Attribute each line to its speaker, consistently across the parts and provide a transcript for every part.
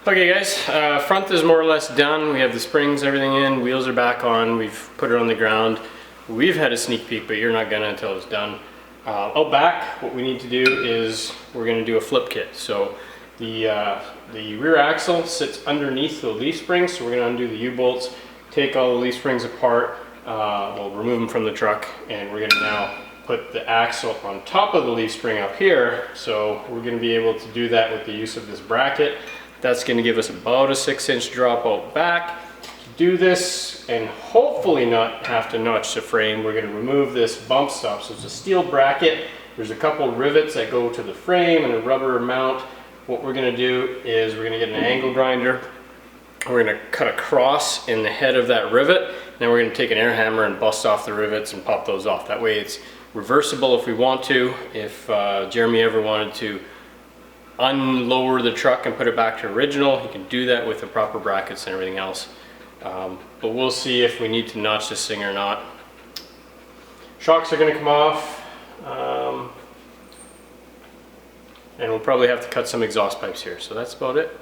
Speaker 1: Okay guys, front is more or less done. We have the springs, everything in, wheels are back on, we've put it on the ground. We've had a sneak peek, but you're not gonna until it's done. Out back, what we need to do is we're gonna do a flip kit. So the rear axle sits underneath the leaf springs, so we're gonna undo the U-bolts, take all the leaf springs apart, we'll remove them from the truck, and we're gonna now put the axle on top of the leaf spring up here. So we're gonna be able to do that with the use of this bracket. That's going to give us about a 6-inch drop out back. To do this and hopefully not have to notch the frame, we're going to remove this bump stop. So it's a steel bracket. There's a couple rivets that go to the frame and a rubber mount. What we're going to do is we're going to get an angle grinder. We're going to cut a cross in the head of that rivet. Then we're going to take an air hammer and bust off the rivets and pop those off. That way it's reversible if we want to. If Jeremy ever wanted to unlower the truck and put it back to original, you can do that with the proper brackets and everything else. But we'll see if we need to notch this thing or not. Shocks are going to come off, and we'll probably have to cut some exhaust pipes here. So that's about it.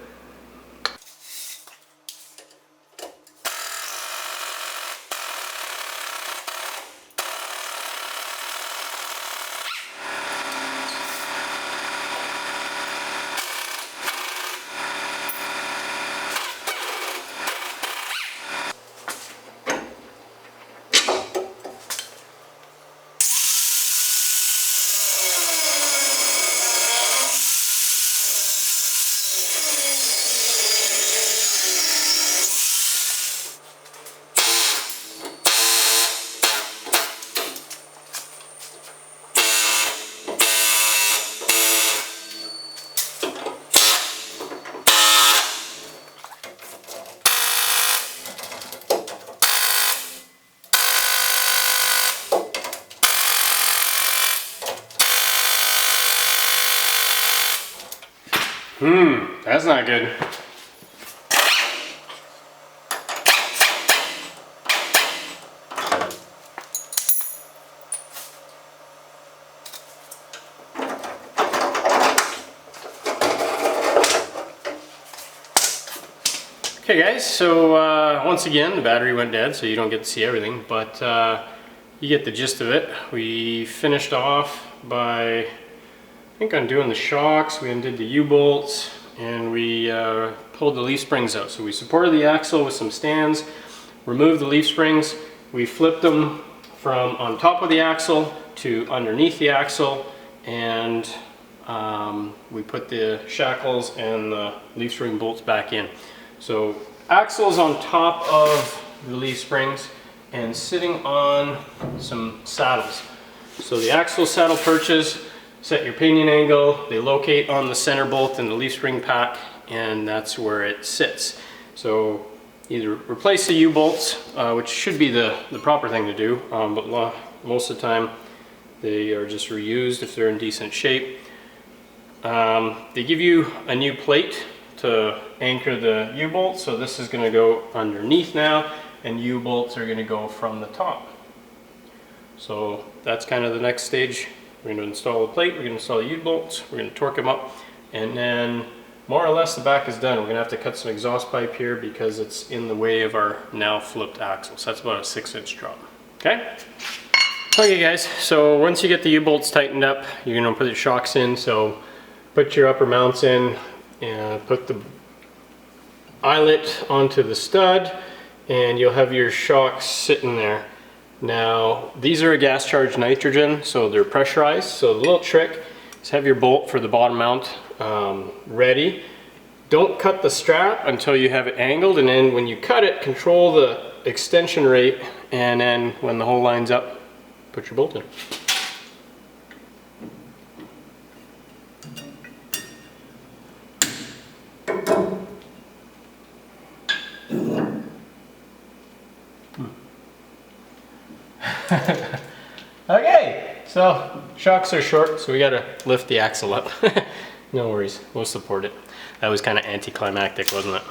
Speaker 1: That's not good. Okay guys, so once again the battery went dead, so you don't get to see everything, but you get the gist of it. We finished off by, I think, undoing the shocks. We undid the U-bolts, and we pulled the leaf springs out. So we supported the axle with some stands, removed the leaf springs, we flipped them from on top of the axle to underneath the axle, and we put the shackles and the leaf spring bolts back in. So axle's on top of the leaf springs and sitting on some saddles. So the axle saddle perches set your pinion angle, they locate on the center bolt in the leaf spring pack, and that's where it sits. So either replace the U-bolts, which should be the proper thing to do, but most of the time they are just reused if they're in decent shape. They give you a new plate to anchor the U-bolt, so this is going to go underneath now, and U-bolts are going to go from the top. So that's kind of the next stage. We're going to install the plate, we're going to install the U-bolts, we're going to torque them up, and then more or less the back is done. We're going to have to cut some exhaust pipe here because it's in the way of our now flipped axle. So that's about a 6-inch drop. Okay? Okay guys, so once you get the U-bolts tightened up, you're going to put the shocks in. So put your upper mounts in, and put the eyelet onto the stud, and you'll have your shocks sitting there. Now, these are a gas charged nitrogen, so they're pressurized. So the little trick is have your bolt for the bottom mount ready. Don't cut the strap until you have it angled, and then when you cut it, control the extension rate, and then when the hole lines up, put your bolt in. Okay, so shocks are short, so we gotta lift the axle up. No worries, we'll support it. That was kind of anticlimactic, wasn't it?